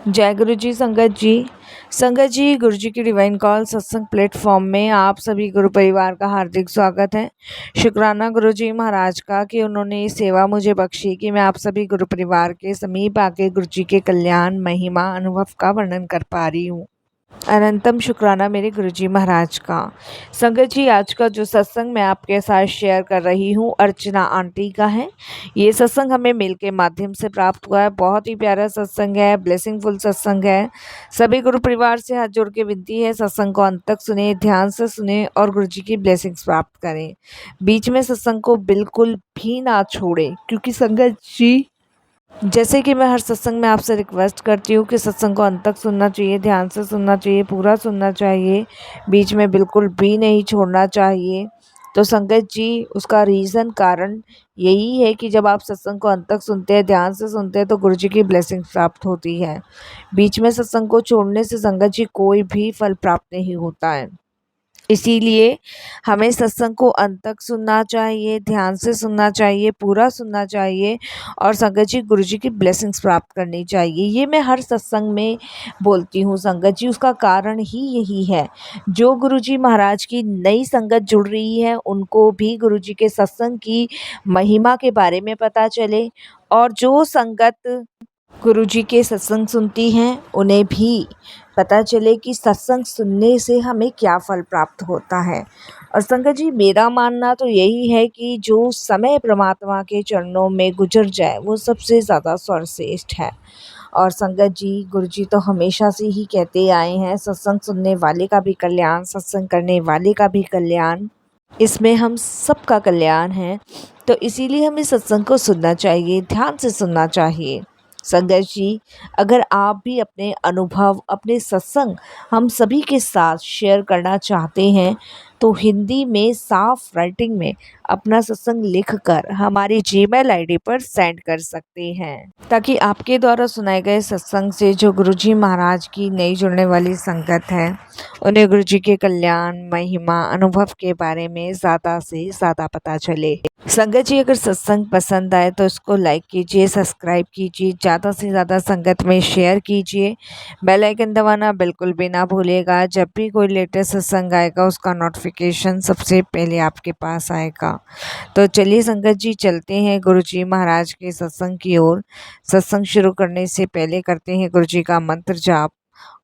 जय गुरु जी संगत जी गुरु जी की डिवाइन कॉल सत्संग प्लेटफॉर्म में आप सभी गुरु परिवार का हार्दिक स्वागत है। शुक्राना गुरु जी महाराज का कि उन्होंने ये सेवा मुझे बख्शी कि मैं आप सभी गुरु परिवार के समीप आके गुरु जी के कल्याण महिमा अनुभव का वर्णन कर पा रही हूँ। अनंतम शुक्राना मेरे गुरुजी महाराज का। संगत जी, आज का जो सत्संग मैं आपके साथ शेयर कर रही हूँ अर्चना आंटी का है। ये सत्संग हमें मेल के माध्यम से प्राप्त हुआ है। बहुत ही प्यारा सत्संग है, ब्लेसिंगफुल सत्संग है। सभी गुरु परिवार से हाथ जोड़ के विनती है, सत्संग को अंत तक सुने, ध्यान से सुने और गुरु जी की ब्लेसिंग्स प्राप्त करें। बीच में सत्संग को बिल्कुल भी ना छोड़े, क्योंकि संगत जी जैसे कि मैं हर सत्संग में आपसे रिक्वेस्ट करती हूँ कि सत्संग को अंत तक सुनना चाहिए, ध्यान से सुनना चाहिए, पूरा सुनना चाहिए, बीच में बिल्कुल भी नहीं छोड़ना चाहिए। तो संगत जी, उसका रीज़न कारण यही है कि जब आप सत्संग को अंत तक सुनते हैं, ध्यान से सुनते हैं, तो गुरु जी की ब्लेसिंग प्राप्त होती है। बीच में सत्संग को छोड़ने से संगत जी कोई भी फल प्राप्त नहीं होता है। इसीलिए हमें सत्संग को अंत तक सुनना चाहिए, ध्यान से सुनना चाहिए, पूरा सुनना चाहिए और संगत जी गुरु जी की ब्लेसिंग्स प्राप्त करनी चाहिए। ये मैं हर सत्संग में बोलती हूँ संगत जी, उसका कारण ही यही है। जो गुरु जी महाराज की नई संगत जुड़ रही है, उनको भी गुरु जी के सत्संग की महिमा के बारे में पता चले, और जो संगत गुरु जी के सत्संग सुनती हैं उन्हें भी पता चले कि सत्संग सुनने से हमें क्या फल प्राप्त होता है। और संगत जी, मेरा मानना तो यही है कि जो समय परमात्मा के चरणों में गुजर जाए वो सबसे ज़्यादा सर्वश्रेष्ठ है। और संगत जी, गुरु जी तो हमेशा से ही कहते आए हैं, सत्संग सुनने वाले का भी कल्याण, सत्संग करने वाले का भी कल्याण, इसमें हम सबका कल्याण है। तो इसीलिए हमें सत्संग को सुनना चाहिए, ध्यान से सुनना चाहिए। संगत जी, अगर आप भी अपने अनुभव, अपने सत्संग हम सभी के साथ शेयर करना चाहते हैं तो हिंदी में साफ राइटिंग में अपना सत्संग लिखकर हमारी जीमेल आईडी पर सेंड कर सकते हैं, ताकि आपके द्वारा सुनाए गए सत्संग से जो गुरुजी महाराज की नई जुड़ने वाली संगत है, उन्हें गुरुजी के कल्याण, महिमा, अनुभव के बारे में ज़्यादा से ज़्यादा पता चले। संगत जी, अगर सत्संग पसंद आए तो इसको लाइक कीजिए, सब्सक्राइब कीजिए, ज़्यादा से ज़्यादा संगत में शेयर कीजिए, बेल आइकन दबाना बिल्कुल भी ना भूलिएगा। जब भी कोई लेटेस्ट सत्संग आएगा उसका नोटिफिकेशन सबसे पहले आपके पास आएगा। तो चलिए संगत जी, चलते हैं गुरु जी महाराज के सत्संग की ओर। सत्संग शुरू करने से पहले करते हैं गुरु जी का मंत्र जाप।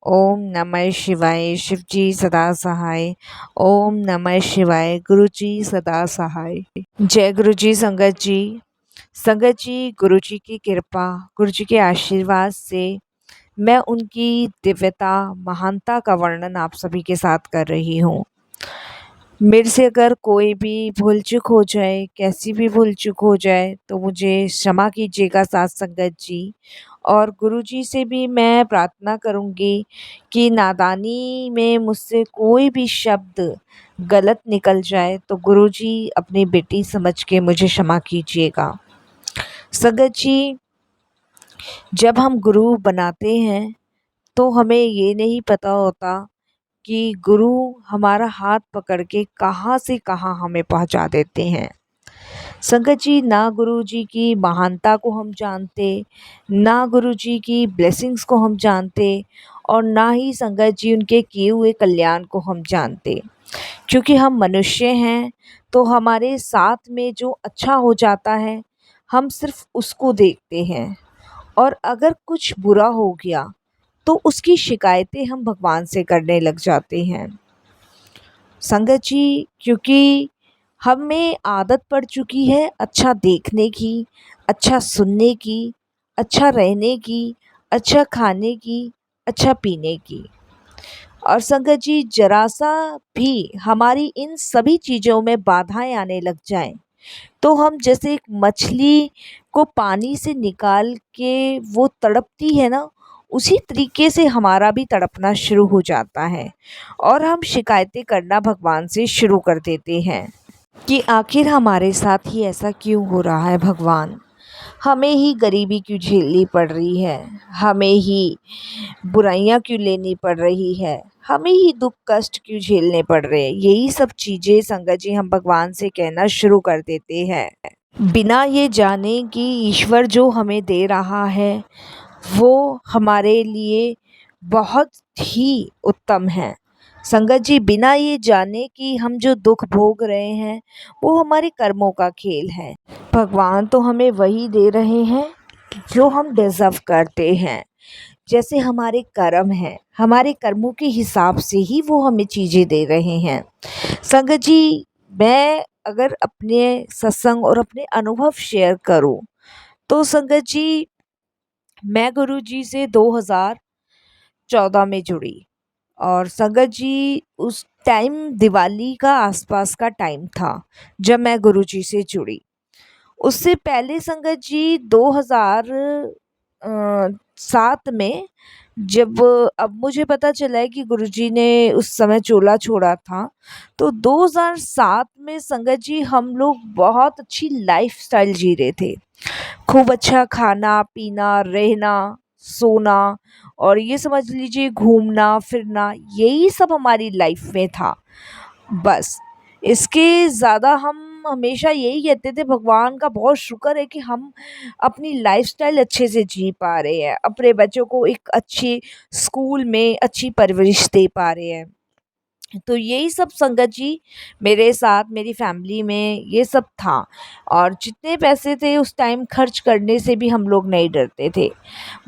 ओम नमः शिवाय, शिव जी सदा सहाय। ओम नमः शिवाय, गुरु जी सदा सहाय। जय गुरु जी संगत जी। संगत जी, गुरु जी की कृपा, गुरु जी के आशीर्वाद से मैं उनकी दिव्यता, महानता का वर्णन आप सभी के साथ कर रही हूँ। मेरे से अगर कोई भी भूल चूक हो जाए, कैसी भी भूल चूक हो जाए, तो मुझे क्षमा कीजिएगा साथ संगत जी। और गुरुजी से भी मैं प्रार्थना करूँगी कि नादानी में मुझसे कोई भी शब्द गलत निकल जाए तो गुरुजी अपनी बेटी समझ के मुझे क्षमा कीजिएगा। संगत जी, जब हम गुरु बनाते हैं तो हमें ये नहीं पता होता कि गुरु हमारा हाथ पकड़ के कहाँ से कहाँ हमें पहुँचा देते हैं। संगत जी, ना गुरु जी की महानता को हम जानते, ना गुरु जी की ब्लेसिंग्स को हम जानते, और ना ही संगत जी उनके किए हुए कल्याण को हम जानते। क्योंकि हम मनुष्य हैं तो हमारे साथ में जो अच्छा हो जाता है हम सिर्फ उसको देखते हैं, और अगर कुछ बुरा हो गया तो उसकी शिकायतें हम भगवान से करने लग जाते हैं। संगत जी, क्योंकि हमें आदत पड़ चुकी है अच्छा देखने की, अच्छा सुनने की, अच्छा रहने की, अच्छा खाने की, अच्छा पीने की। और संगत जी, जरा सा भी हमारी इन सभी चीज़ों में बाधाएं आने लग जाएं तो हम जैसे एक मछली को पानी से निकाल के वो तड़पती है ना, उसी तरीके से हमारा भी तड़पना शुरू हो जाता है और हम शिकायतें करना भगवान से शुरू कर देते हैं कि आखिर हमारे साथ ही ऐसा क्यों हो रहा है भगवान। हमें ही गरीबी क्यों झेलनी पड़ रही है, हमें ही बुराइयां क्यों लेनी पड़ रही है, हमें ही दुख कष्ट क्यों झेलने पड़ रहे हैं। यही सब चीज़ें संगत जी हम भगवान से कहना शुरू कर देते हैं, बिना ये जाने कि ईश्वर जो हमें दे रहा है वो हमारे लिए बहुत ही उत्तम हैं। संगत जी, बिना ये जाने कि हम जो दुख भोग रहे हैं वो हमारे कर्मों का खेल है। भगवान तो हमें वही दे रहे हैं जो हम डिज़र्व करते हैं। जैसे हमारे कर्म हैं, हमारे कर्मों के हिसाब से ही वो हमें चीज़ें दे रहे हैं। संगत जी, मैं अगर अपने सत्संग और अपने अनुभव शेयर करूं, तो संगत जी, मैं गुरु जी से 2014 में जुड़ी। और संगत जी, उस टाइम दिवाली का आसपास का टाइम था जब मैं गुरु जी से जुड़ी। उससे पहले संगत जी 2007 में, जब अब मुझे पता चला है कि गुरुजी ने उस समय चोला छोड़ा था, तो 2007 में संगत जी हम लोग बहुत अच्छी लाइफ़स्टाइल जी रहे थे। खूब अच्छा खाना-पीना, रहना, सोना और ये समझ लीजिए घूमना-फिरना, यही सब हमारी लाइफ़ में था। बस, इसके ज़्यादा हम हमेशा यही कहते थे, भगवान का बहुत शुक्र है कि हम अपनी लाइफ़स्टाइल अच्छे से जी पा रहे हैं, अपने बच्चों को एक अच्छे स्कूल में अच्छी परवरिश दे पा रहे हैं। तो यही सब संगत जी मेरे साथ, मेरी फैमिली में ये सब था। और जितने पैसे थे उस टाइम खर्च करने से भी हम लोग नहीं डरते थे।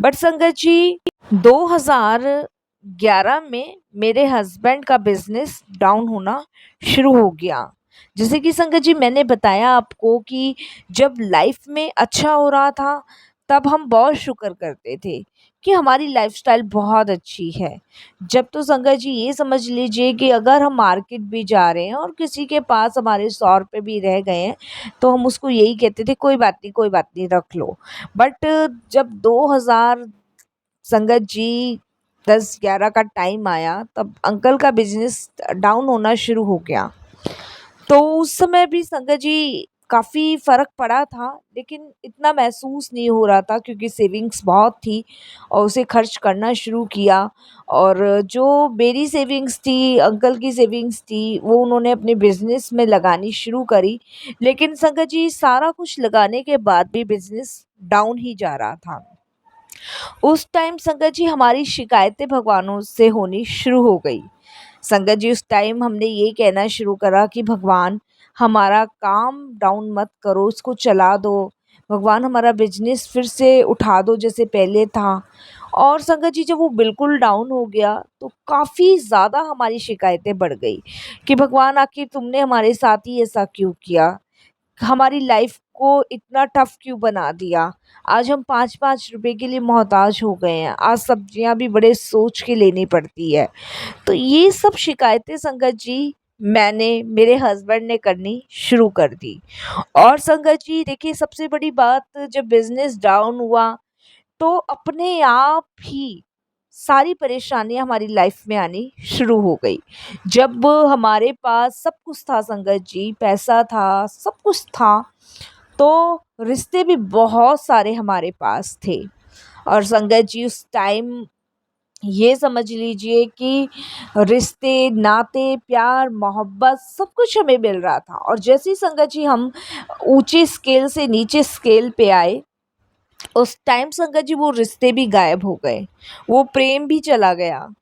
बट संगत जी, 2011 में मेरे हस्बैंड का बिज़नेस डाउन होना शुरू हो गया। जैसे कि संगत जी मैंने बताया आपको कि जब लाइफ में अच्छा हो रहा था, तब हम बहुत शुक्र करते थे कि हमारी लाइफ़स्टाइल बहुत अच्छी है। जब तो संगत जी ये समझ लीजिए कि अगर हम मार्केट भी जा रहे हैं और किसी के पास हमारे 100 रुपए भी रह गए हैं, तो हम उसको यही कहते थे, कोई बात नहीं, रख लो। बट जब 2000 संगत जी 10-11 का टाइम आया, तब अंकल का बिज़नेस डाउन होना शुरू हो गया। तो उस समय भी संगत जी काफ़ी फ़र्क पड़ा था, लेकिन इतना महसूस नहीं हो रहा था क्योंकि सेविंग्स बहुत थी और उसे खर्च करना शुरू किया। और जो मेरी सेविंग्स थी, अंकल की सेविंग्स थी, वो उन्होंने अपने बिज़नेस में लगानी शुरू करी। लेकिन संगत जी, सारा कुछ लगाने के बाद भी बिज़नेस डाउन ही जा रहा था। उस टाइम संगत जी हमारी शिकायतें भगवानों से होनी शुरू हो गई। संगत जी, उस टाइम हमने ये कहना शुरू करा कि भगवान, हमारा काम डाउन मत करो, इसको चला दो। भगवान, हमारा बिज़नेस फिर से उठा दो जैसे पहले था। और संगत जी, जब वो बिल्कुल डाउन हो गया, तो काफ़ी ज़्यादा हमारी शिकायतें बढ़ गई कि भगवान, आखिर तुमने हमारे साथ ही ऐसा क्यों किया? हमारी लाइफ को इतना टफ क्यों बना दिया? आज हम 5-5 रुपए के लिए मोहताज हो गए हैं। आज सब्जियाँ भी बड़े सोच के लेनी पड़ती है। तो ये सब शिकायतें संगत जी मैंने, मेरे हस्बैंड ने करनी शुरू कर दी। और संगत जी देखिए, सबसे बड़ी बात, जब बिज़नेस डाउन हुआ, तो अपने आप ही सारी परेशानियाँ हमारी लाइफ में आनी शुरू हो गई। जब हमारे पास सब कुछ था संगत जी, पैसा था, सब कुछ था, तो रिश्ते भी बहुत सारे हमारे पास थे। और संगत जी, उस टाइम ये समझ लीजिए कि रिश्ते, नाते, प्यार, मोहब्बत सब कुछ हमें मिल रहा था। और जैसे ही संगत जी हम ऊँचे स्केल से नीचे स्केल पे आए, उस टाइम संगत जी वो रिश्ते भी गायब हो गए, वो प्रेम भी चला गया।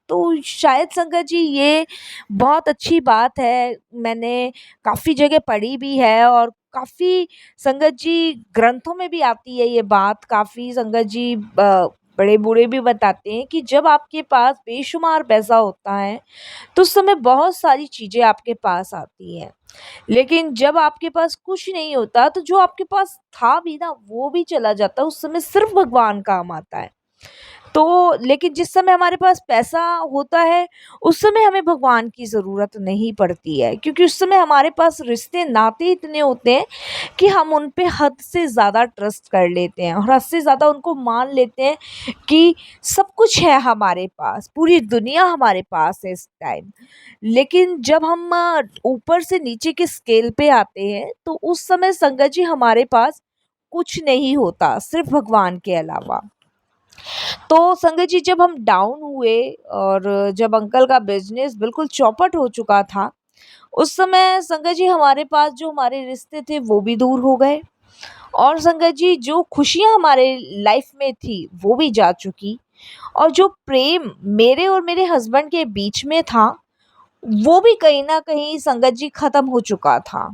तो शायद संगत जी ये बहुत अच्छी बात है, मैंने काफ़ी जगह पढ़ी भी है और काफ़ी संगत जी ग्रंथों में भी आती है ये बात। काफ़ी संगत जी बड़े-बूढ़े भी बताते हैं कि जब आपके पास बेशुमार पैसा होता है, तो उस समय बहुत सारी चीज़ें आपके पास आती हैं। लेकिन जब आपके पास कुछ नहीं होता, तो जो आपके पास था भी ना, वो भी चला जाता है, उस समय सिर्फ़ भगवान काम आता है। तो लेकिन जिस समय हमारे पास पैसा होता है, उस समय हमें भगवान की ज़रूरत नहीं पड़ती है, क्योंकि उस समय हमारे पास रिश्ते-नाते इतने होते हैं कि हम उन पे हद से ज़्यादा ट्रस्ट कर लेते हैं और हद से ज़्यादा उनको मान लेते हैं कि सब कुछ है हमारे पास, पूरी दुनिया हमारे पास है इस टाइम। लेकिन जब हम ऊपर से नीचे के स्केल पे आते हैं, तो उस समय संगत जी हमारे पास कुछ नहीं होता, सिर्फ़ भगवान के अलावा। तो संगत जी, जब हम डाउन हुए और जब अंकल का बिज़नेस बिल्कुल चौपट हो चुका था, उस समय संगत जी हमारे पास जो हमारे रिश्ते थे वो भी दूर हो गए। और संगत जी जो खुशियाँ हमारे लाइफ में थी वो भी जा चुकी, और जो प्रेम मेरे और मेरे हस्बैंड के बीच में था वो भी कहीं न कहीं संगत जी ख़त्म हो चुका था।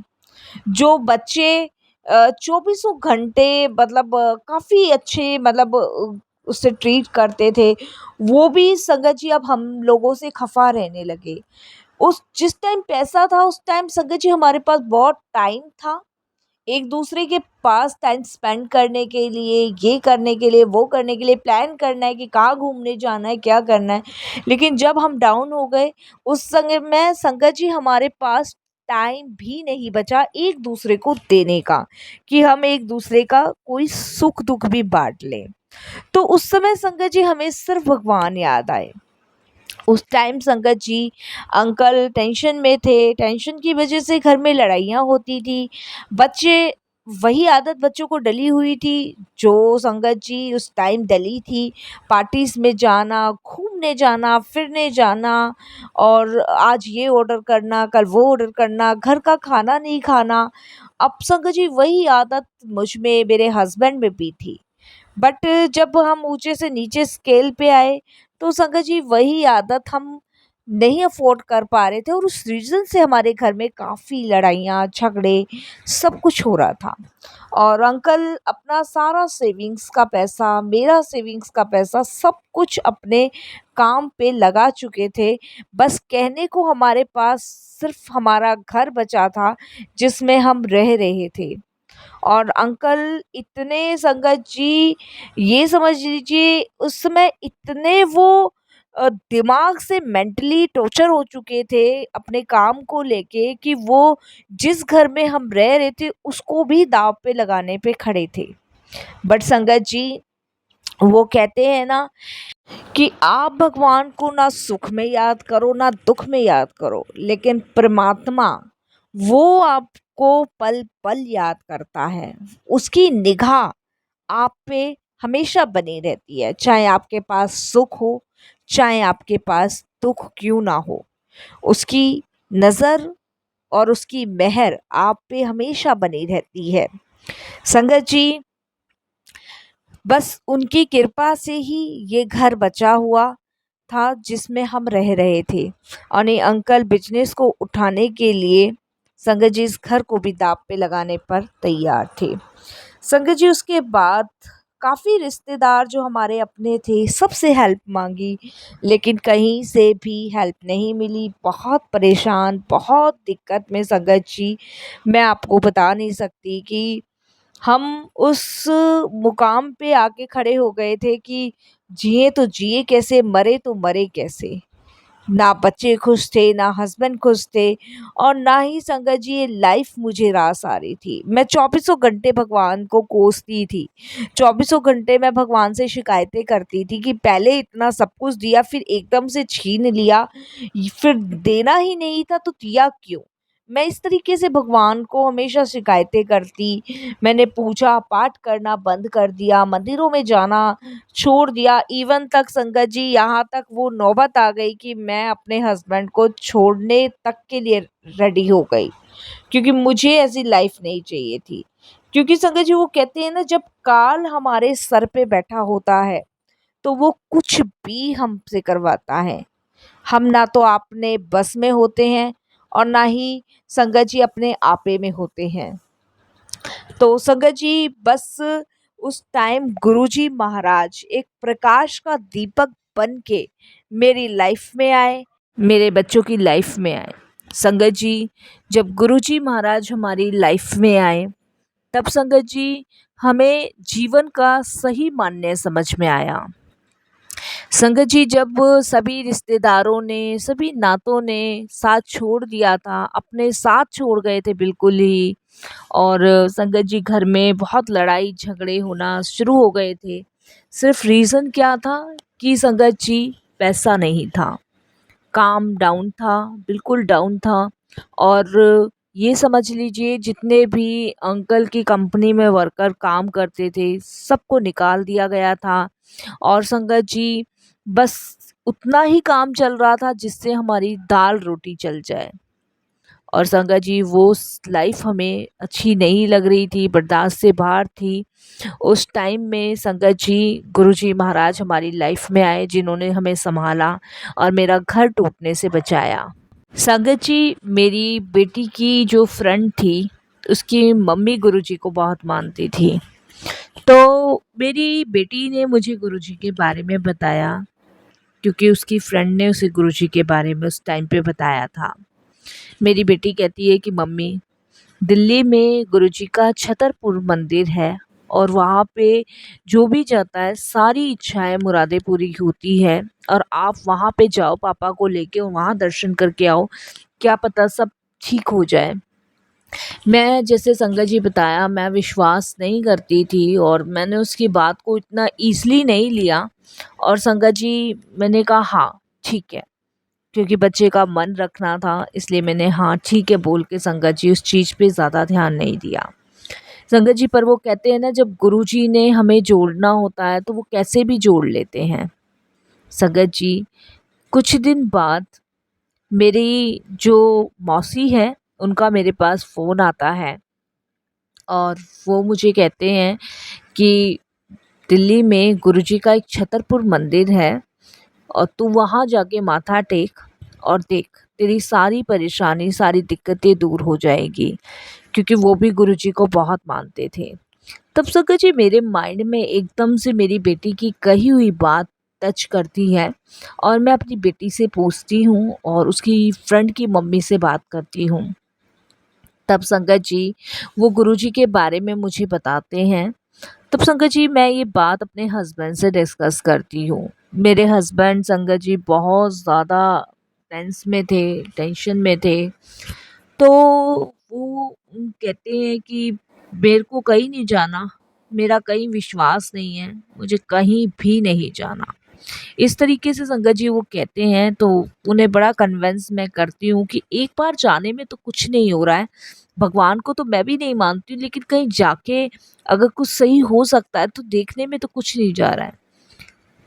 जो बच्चे चौबीसों घंटे मतलब काफ़ी अच्छे मतलब उससे ट्रीट करते थे, वो भी संगत जी अब हम लोगों से खफ़ा रहने लगे। उस जिस टाइम पैसा था उस टाइम संगत जी हमारे पास बहुत टाइम था, एक-दूसरे के पास टाइम स्पेंड करने के लिए, ये करने के लिए, वो करने के लिए, प्लान करना है कि कहाँ घूमने जाना है, क्या करना है। लेकिन जब हम डाउन हो गए, उस समय में संगत जी हमारे पास टाइम भी नहीं बचा एक-दूसरे को देने का, कि हम एक-दूसरे का कोई सुख-दुःख भी बाँट लें। तो उस समय संगत जी हमें सिर्फ़ भगवान याद आए। उस टाइम संगत जी अंकल टेंशन में थे, टेंशन की वजह से घर में लड़ाइयाँ होती थी। बच्चे वही आदत बच्चों को डली हुई थी जो संगत जी उस टाइम डली थी। पार्टीज़ में जाना, घूमने जाना, फिरने जाना, और आज ये ऑर्डर करना, कल वो ऑर्डर करना, घर का खाना नहीं खाना। अब संगत जी वही आदत मुझ में, मेरे हस्बैंड में भी थी। बट जब हम ऊँचे से नीचे स्केल पे आए, तो संगत जी वही आदत हम नहीं अफ़ोर्ड कर पा रहे थे, और उस रीज़न से हमारे घर में काफ़ी लड़ाइयाँ, झगड़े, सब कुछ हो रहा था। और अंकल अपना सारा सेविंग्स का पैसा, मेरा सेविंग्स का पैसा, सब कुछ अपने काम पे लगा चुके थे। बस कहने को हमारे पास सिर्फ़ हमारा घर बचा था, जिसमें हम रह रहे थे। और अंकल इतने संगत जी, ये समझ लीजिए उस समय इतने वो दिमाग से मेंटली टॉर्चर हो चुके थे अपने काम को लेके, कि वो जिस घर में हम रह रहे थे उसको भी दाँव पे लगाने पे खड़े थे। बट संगत जी वो कहते हैं ना कि आप भगवान को ना सुख में याद करो ना दुख में याद करो, लेकिन परमात्मा वो आपको पल पल याद करता है। उसकी निगाह आप पे हमेशा बनी रहती है, चाहे आपके पास सुख हो, चाहे आपके पास दुख क्यों ना हो। उसकी नज़र और उसकी मेहर आप पे हमेशा बनी रहती है। संगत जी बस उनकी कृपा से ही ये घर बचा हुआ था जिसमें हम रह रहे थे, और ये अंकल बिजनेस को उठाने के लिए संगत जी इस घर को भी दांव पे लगाने पर तैयार थे। संगत जी उसके बाद काफ़ी रिश्तेदार जो हमारे अपने थे सबसे हेल्प मांगी, लेकिन कहीं से भी हेल्प नहीं मिली। बहुत परेशान, बहुत दिक्कत में संगत जी, मैं आपको बता नहीं सकती कि हम उस मुकाम पे आके खड़े हो गए थे कि जिए तो जिए कैसे, मरे तो मरे कैसे। ना बच्चे खुश थे, ना हस्बैंड खुश थे, और ना ही संगत जी ये लाइफ मुझे रास आ रही थी। मैं चौबीसों घंटे भगवान को कोसती थी, चौबीसों घंटे मैं भगवान से शिकायतें करती थी कि पहले इतना सब कुछ दिया, फिर एकदम से छीन लिया, फिर देना ही नहीं था तो दिया क्यों। मैं इस तरीके से भगवान को हमेशा शिकायतें करती। मैंने पूजा पाठ करना बंद कर दिया, मंदिरों में जाना छोड़ दिया। इवन तक संगत जी यहाँ तक वो नौबत आ गई कि मैं अपने हस्बैंड को छोड़ने तक के लिए रेडी हो गई, क्योंकि मुझे ऐसी लाइफ नहीं चाहिए थी। क्योंकि संगत जी वो कहते हैं ना, जब काल हमारे सर पे बैठा होता है तो वो कुछ भी हमसे करवाता है। हम ना तो अपने बस में होते हैं, और ना ही संगत जी अपने आपे में होते हैं। तो संगत जी बस उस टाइम गुरुजी महाराज एक प्रकाश का दीपक बन के मेरी लाइफ में आए, मेरे बच्चों की लाइफ में आए। संगत जी जब गुरुजी महाराज हमारी लाइफ में आए, तब संगत जी हमें जीवन का सही मान्य समझ में आया। संगत जी जब सभी रिश्तेदारों ने, सभी नातों ने साथ छोड़ दिया था, अपने साथ छोड़ गए थे बिल्कुल ही, और संगत जी घर में बहुत लड़ाई झगड़े होना शुरू हो गए थे। सिर्फ रीज़न क्या था कि संगत जी पैसा नहीं था, काम डाउन था, बिल्कुल डाउन था। और ये समझ लीजिए जितने भी अंकल की कंपनी में वर्कर काम करते थे सबको निकाल दिया गया था, और संगत जी बस उतना ही काम चल रहा था जिससे हमारी दाल रोटी चल जाए। और संगत जी वो लाइफ हमें अच्छी नहीं लग रही थी, बर्दाश्त से बाहर थी। उस टाइम में संगत जी गुरुजी महाराज हमारी लाइफ में आए, जिन्होंने हमें संभाला और मेरा घर टूटने से बचाया। संगत जी मेरी बेटी की जो फ्रेंड थी, उसकी मम्मी गुरुजी को बहुत मानती थी। तो मेरी बेटी ने मुझे गुरुजी के बारे में बताया, क्योंकि उसकी फ्रेंड ने उसे गुरुजी के बारे में उस टाइम पे बताया था। मेरी बेटी कहती है कि मम्मी, दिल्ली में गुरुजी का छतरपुर मंदिर है और वहाँ पे जो भी जाता है सारी इच्छाएं मुरादें पूरी होती है, और आप वहाँ पे जाओ, पापा को लेके वहाँ दर्शन करके आओ, क्या पता सब ठीक हो जाए। मैं जैसे संगत जी बताया, मैं विश्वास नहीं करती थी और मैंने उसकी बात को इतना ईज़िली नहीं लिया। और संगत जी मैंने कहा हाँ ठीक है, क्योंकि बच्चे का मन रखना था, इसलिए मैंने हाँ ठीक है बोल के संगत जी उस चीज़ पे ज़्यादा ध्यान नहीं दिया। संगत जी पर वो कहते हैं ना, जब गुरुजी ने हमें जोड़ना होता है तो वो कैसे भी जोड़ लेते हैं। संगत जी कुछ दिन बाद मेरी जो मौसी है, उनका मेरे पास फ़ोन आता है और वो मुझे कहते हैं कि दिल्ली में गुरुजी का एक छतरपुर मंदिर है और तू वहाँ जाके माथा टेक और देख, तेरी सारी परेशानी सारी दिक्कतें दूर हो जाएगी, क्योंकि वो भी गुरुजी को बहुत मानते थे। तब संगत जी मेरे माइंड में एकदम से मेरी बेटी की कही हुई बात टच करती है और मैं अपनी बेटी से पूछती हूँ और उसकी फ्रेंड की मम्मी से बात करती हूँ। तब संगत जी वो गुरुजी के बारे में मुझे बताते हैं। तब संगत जी मैं ये बात अपने हस्बैंड से डिस्कस करती हूँ। मेरे हस्बैंड संगत जी बहुत ज़्यादा टेंशन में थे। तो वो कहते हैं कि मेरे को कहीं नहीं जाना, मेरा कहीं विश्वास नहीं है, मुझे कहीं भी नहीं जाना। इस तरीके से संगत जी वो कहते हैं, तो उन्हें बड़ा कन्विंस मैं करती हूँ कि एक बार जाने में तो कुछ नहीं हो रहा है। भगवान को तो मैं भी नहीं मानती हूँ, लेकिन कहीं जाके अगर कुछ सही हो सकता है तो देखने में तो कुछ नहीं जा रहा है।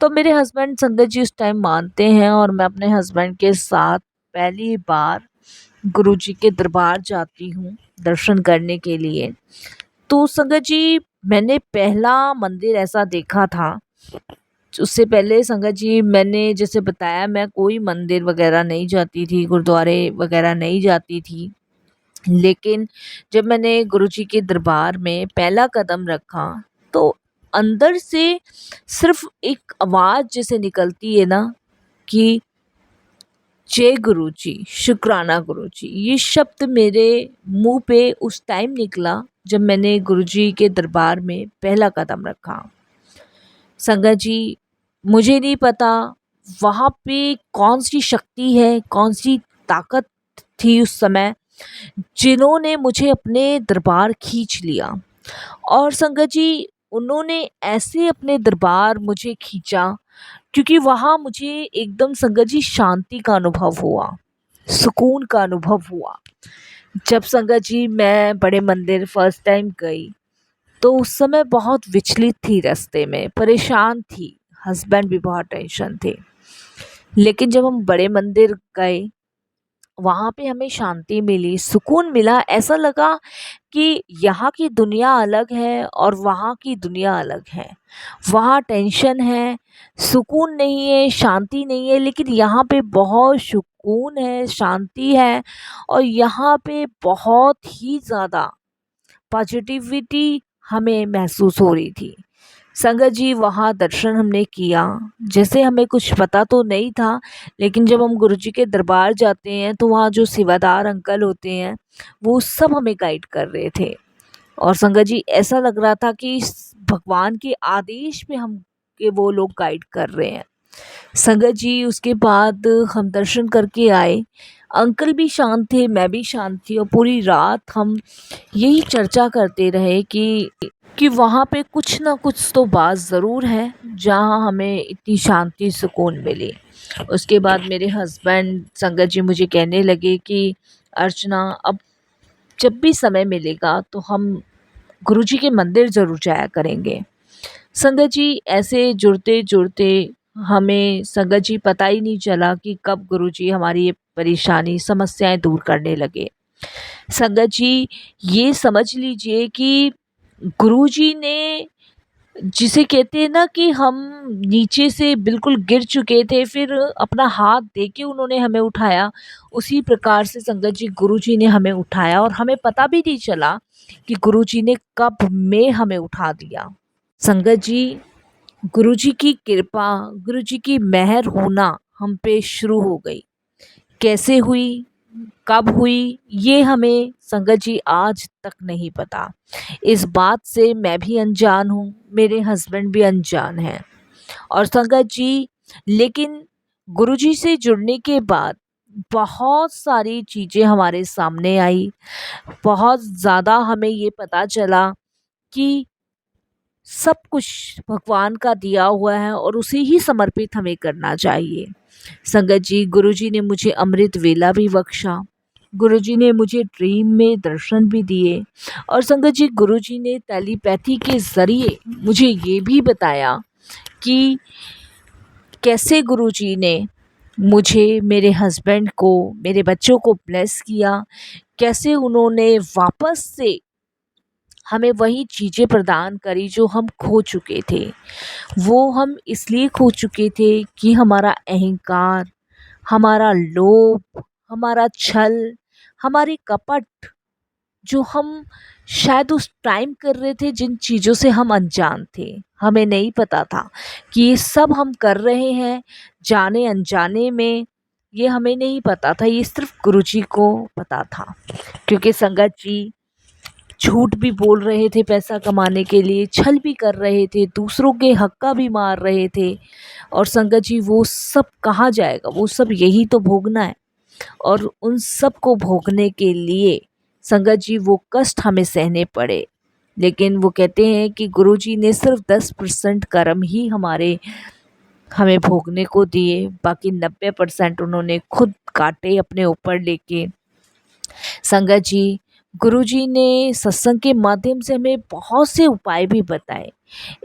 तो मेरे हस्बैंड संगत जी उस टाइम मानते हैं और मैं अपने हस्बैंड के साथ पहली बार गुरुजी के दरबार जाती हूँ दर्शन करने के लिए। तो संगत जी मैंने पहला मंदिर ऐसा देखा था। उससे पहले संगत जी मैंने जैसे बताया, मैं कोई मंदिर वगैरह नहीं जाती थी, गुरुद्वारे वगैरह नहीं जाती थी। लेकिन जब मैंने गुरुजी के दरबार में पहला कदम रखा, तो अंदर से सिर्फ एक आवाज़ जैसे निकलती है ना कि जय गुरुजी, शुक्राना गुरुजी, ये शब्द मेरे मुंह पे उस टाइम निकला जब मैंने गुरुजी के दरबार में पहला कदम रखा। संगत जी मुझे नहीं पता वहाँ पे कौन सी शक्ति है, कौन सी ताकत थी उस समय, जिन्होंने मुझे अपने दरबार खींच लिया। और संगत जी उन्होंने ऐसे अपने दरबार मुझे खींचा, क्योंकि वहाँ मुझे एकदम संगत जी शांति का अनुभव हुआ, सुकून का अनुभव हुआ। जब संगत जी मैं बड़े मंदिर फर्स्ट टाइम गई, तो उस समय बहुत विचलित थी, रास्ते में परेशान थी, हस्बैंड भी बहुत टेंशन थे। लेकिन जब हम बड़े मंदिर गए, वहाँ पे हमें शांति मिली, सुकून मिला। ऐसा लगा कि यहाँ की दुनिया अलग है और वहाँ की दुनिया अलग है। वहाँ टेंशन है, सुकून नहीं है, शांति नहीं है, लेकिन यहाँ पे बहुत सुकून है, शांति है और यहाँ पे बहुत ही ज़्यादा पॉजिटिविटी हमें महसूस हो रही थी। संगत जी वहाँ दर्शन हमने किया, जैसे हमें कुछ पता तो नहीं था, लेकिन जब हम गुरुजी के दरबार जाते हैं तो वहाँ जो सेवादार अंकल होते हैं वो सब हमें गाइड कर रहे थे। और संगत जी ऐसा लग रहा था कि भगवान के आदेश पे हम के वो लोग गाइड कर रहे हैं। संगत जी उसके बाद हम दर्शन करके आए। अंकल भी शांत थे, मैं भी शांत थी और पूरी रात हम यही चर्चा करते रहे कि वहाँ पे कुछ ना कुछ तो बात ज़रूर है जहाँ हमें इतनी शांति सुकून मिले। उसके बाद मेरे हस्बैंड संगत जी मुझे कहने लगे कि अर्चना, अब जब भी समय मिलेगा तो हम गुरुजी के मंदिर ज़रूर जाया करेंगे। संगत जी ऐसे जुड़ते जुड़ते हमें संगत जी पता ही नहीं चला कि कब गुरुजी हमारी ये परेशानी समस्याएं दूर करने लगे। संगत जी, ये समझ लीजिए कि गुरुजी ने, जिसे कहते हैं ना कि हम नीचे से बिल्कुल गिर चुके थे, फिर अपना हाथ देके उन्होंने हमें उठाया, उसी प्रकार से संगत जी गुरुजी ने हमें उठाया और हमें पता भी नहीं चला कि गुरुजी ने कब में हमें उठा दिया। संगत जी, गुरुजी की कृपा, गुरुजी की मेहर होना हम पे शुरू हो गई। कैसे हुई, कब हुई, ये हमें संगत जी आज तक नहीं पता। इस बात से मैं भी अनजान हूँ, मेरे हस्बैंड भी अनजान हैं। और संगत जी, लेकिन गुरुजी से जुड़ने के बाद बहुत सारी चीज़ें हमारे सामने आई। बहुत ज़्यादा हमें ये पता चला कि सब कुछ भगवान का दिया हुआ है और उसे ही समर्पित हमें करना चाहिए। संगत जी, गुरुजी ने मुझे अमृत वेला भी बख्शा। गुरुजी ने मुझे ड्रीम में दर्शन भी दिए। और संगत जी, गुरुजी ने टेलीपैथी के ज़रिए मुझे ये भी बताया कि कैसे गुरुजी ने मुझे, मेरे हस्बैंड को, मेरे बच्चों को ब्लेस किया। कैसे उन्होंने वापस से हमें वही चीज़ें प्रदान करी जो हम खो चुके थे। वो हम इसलिए खो चुके थे कि हमारा अहंकार, हमारा लोभ, हमारा छल, हमारी कपट, जो हम शायद उस टाइम कर रहे थे, जिन चीज़ों से हम अनजान थे। हमें नहीं पता था कि ये सब हम कर रहे हैं जाने अनजाने में। ये हमें नहीं पता था, ये सिर्फ गुरुजी को पता था। क्योंकि संगत जी, झूठ भी बोल रहे थे पैसा कमाने के लिए, छल भी कर रहे थे, दूसरों के हक्का भी मार रहे थे। और संगत जी, वो सब कहाँ जाएगा, वो सब यही तो भोगना है। और उन सब को भोगने के लिए संगत जी वो कष्ट हमें सहने पड़े। लेकिन वो कहते हैं कि गुरुजी ने सिर्फ 10% कर्म ही हमें भोगने को दिए, बाकी 90% उन्होंने खुद काटे अपने ऊपर लेके। संगत जी, गुरुजी ने सत्संग के माध्यम से हमें बहुत से उपाय भी बताए।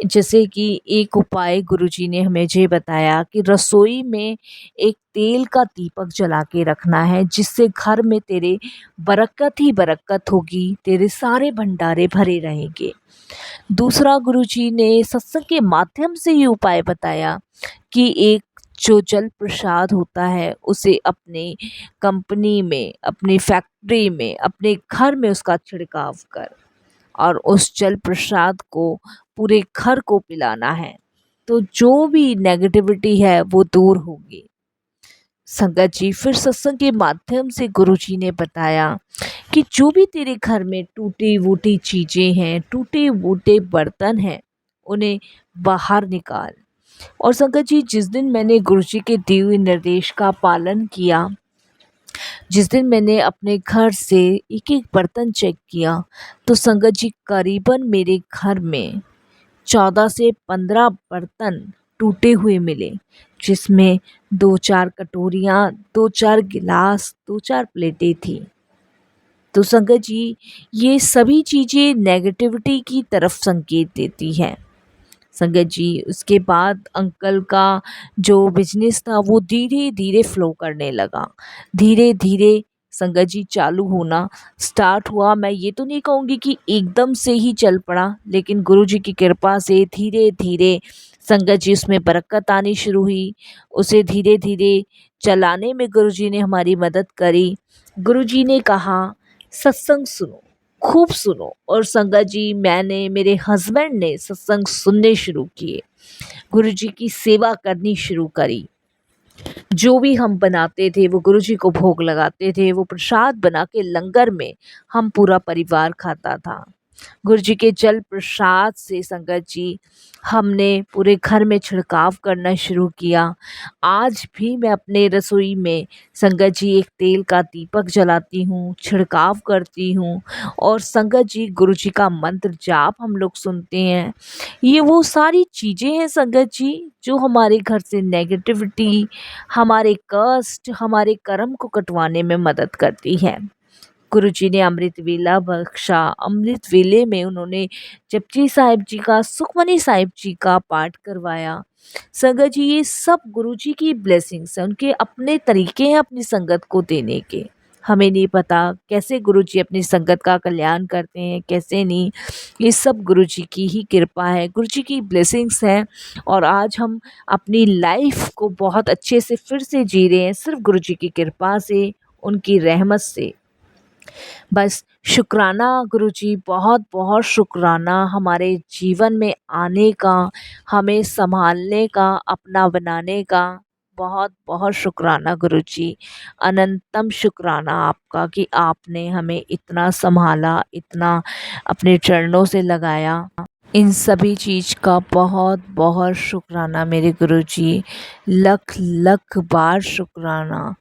जैसे कि एक उपाय गुरुजी ने हमें ये बताया कि रसोई में एक तेल का दीपक जला के रखना है, जिससे घर में तेरे बरकत ही बरकत होगी, तेरे सारे भंडारे भरे रहेंगे। दूसरा, गुरुजी ने सत्संग के माध्यम से ये उपाय बताया कि एक जो जल प्रसाद होता है, उसे अपने कंपनी में, अपनी फैक्ट्री में, अपने घर में उसका छिड़काव कर और उस जल प्रसाद को पूरे घर को पिलाना है, तो जो भी नेगेटिविटी है वो दूर होगी। संगत जी, फिर सत्संग के माध्यम से गुरुजी ने बताया कि जो भी तेरे घर में टूटी वूटी चीज़ें हैं, टूटे वूटे बर्तन हैं, उन्हें बाहर निकाल। और संगत जी, जिस दिन मैंने गुरुजी के दिए हुए निर्देश का पालन किया, जिस दिन मैंने अपने घर से एक एक बर्तन चेक किया, तो संगत जी करीबन मेरे घर में 14 से 15 बर्तन टूटे हुए मिले, जिसमें 2-4 कटोरियाँ, 2-4 गिलास, 2-4 प्लेटें थी। तो संगत जी, ये सभी चीज़ें नेगेटिविटी की तरफ संकेत देती हैं। संगत जी, उसके बाद अंकल का जो बिजनेस था वो धीरे धीरे फ्लो करने लगा, धीरे धीरे संगत जी चालू होना स्टार्ट हुआ। मैं ये तो नहीं कहूँगी कि एकदम से ही चल पड़ा, लेकिन गुरुजी की कृपा से धीरे धीरे संगत जी उसमें बरकत आनी शुरू हुई। उसे धीरे धीरे चलाने में गुरुजी ने हमारी मदद करी। गुरुजी ने कहा, सत्संग सुनो, खूब सुनो। और संगत जी, मैंने, मेरे हस्बैंड ने सत्संग सुनने शुरू किए, गुरुजी की सेवा करनी शुरू करी। जो भी हम बनाते थे वो गुरुजी को भोग लगाते थे, वो प्रसाद बना के लंगर में हम पूरा परिवार खाता था। गुरुजी के जल प्रसाद से संगत जी हमने पूरे घर में छिड़काव करना शुरू किया। आज भी मैं अपने रसोई में संगत जी एक तेल का दीपक जलाती हूँ, छिड़काव करती हूँ। और संगत जी, गुरुजी का मंत्र जाप हम लोग सुनते हैं। ये वो सारी चीज़ें हैं संगत जी, जो हमारे घर से नेगेटिविटी, हमारे कष्ट, हमारे कर्म को कटवाने में मदद करती है। गुरुजी ने अमृत वेला बख्शा। अमृत वेले में उन्होंने जपजी साहिब जी का, सुखमनी साहिब जी का पाठ करवाया। संगत जी, ये सब गुरुजी की ब्लेसिंग्स हैं, उनके अपने तरीके हैं अपनी संगत को देने के। हमें नहीं पता कैसे गुरुजी अपनी संगत का कल्याण करते हैं, कैसे नहीं। ये सब गुरुजी की ही कृपा है, गुरुजी की ब्लेसिंग्स हैं। और आज हम अपनी लाइफ को बहुत अच्छे से फिर से जी रहे हैं, सिर्फ गुरुजी की कृपा से, उनकी रहमत से। बस शुक्राना गुरुजी, बहुत बहुत शुक्राना हमारे जीवन में आने का, हमें संभालने का, अपना बनाने का। बहुत बहुत शुक्राना गुरुजी, अनंतम शुक्राना आपका कि आपने हमें इतना संभाला, इतना अपने चरणों से लगाया। इन सभी चीज़ का बहुत बहुत शुक्राना मेरे गुरुजी, लख लख बार शुक्राना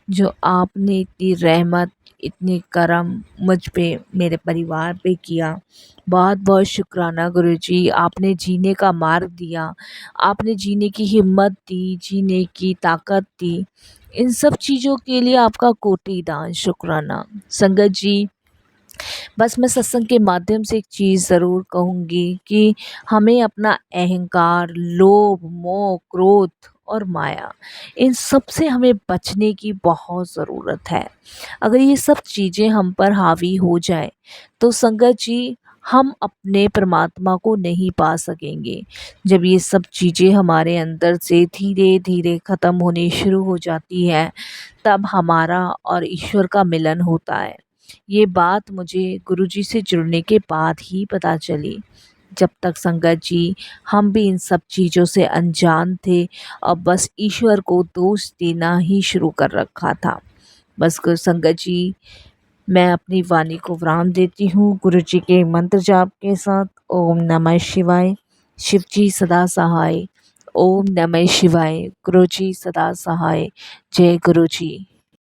जो आपने इतनी रहमत, इतनी करम मुझ पे, मेरे परिवार पे किया। बहुत बहुत शुक्राना गुरुजी, आपने जीने का मार्ग दिया, आपने जीने की हिम्मत दी, जीने की ताकत दी। इन सब चीज़ों के लिए आपका कोटि दान शुक्राना। संगत जी, बस मैं सत्संग के माध्यम से एक चीज़ ज़रूर कहूँगी कि हमें अपना अहंकार, लोभ, मोह, क्रोध और माया, इन सब से हमें बचने की बहुत ज़रूरत है। अगर ये सब चीज़ें हम पर हावी हो जाए तो संगत जी, हम अपने परमात्मा को नहीं पा सकेंगे। जब ये सब चीज़ें हमारे अंदर से धीरे धीरे ख़त्म होनी शुरू हो जाती है, तब हमारा और ईश्वर का मिलन होता है। ये बात मुझे गुरुजी से जुड़ने के बाद ही पता चली। जब तक संगत जी, हम भी इन सब चीज़ों से अनजान थे और बस ईश्वर को दोष देना ही शुरू कर रखा था। बस संगत जी, मैं अपनी वाणी को विराम देती हूँ गुरुजी के मंत्र जाप के साथ। ओम नमः शिवाय। शिव जी सदा सहाय। ओम नमः शिवाय। गुरुजी सदा सहाय। जय गुरुजी।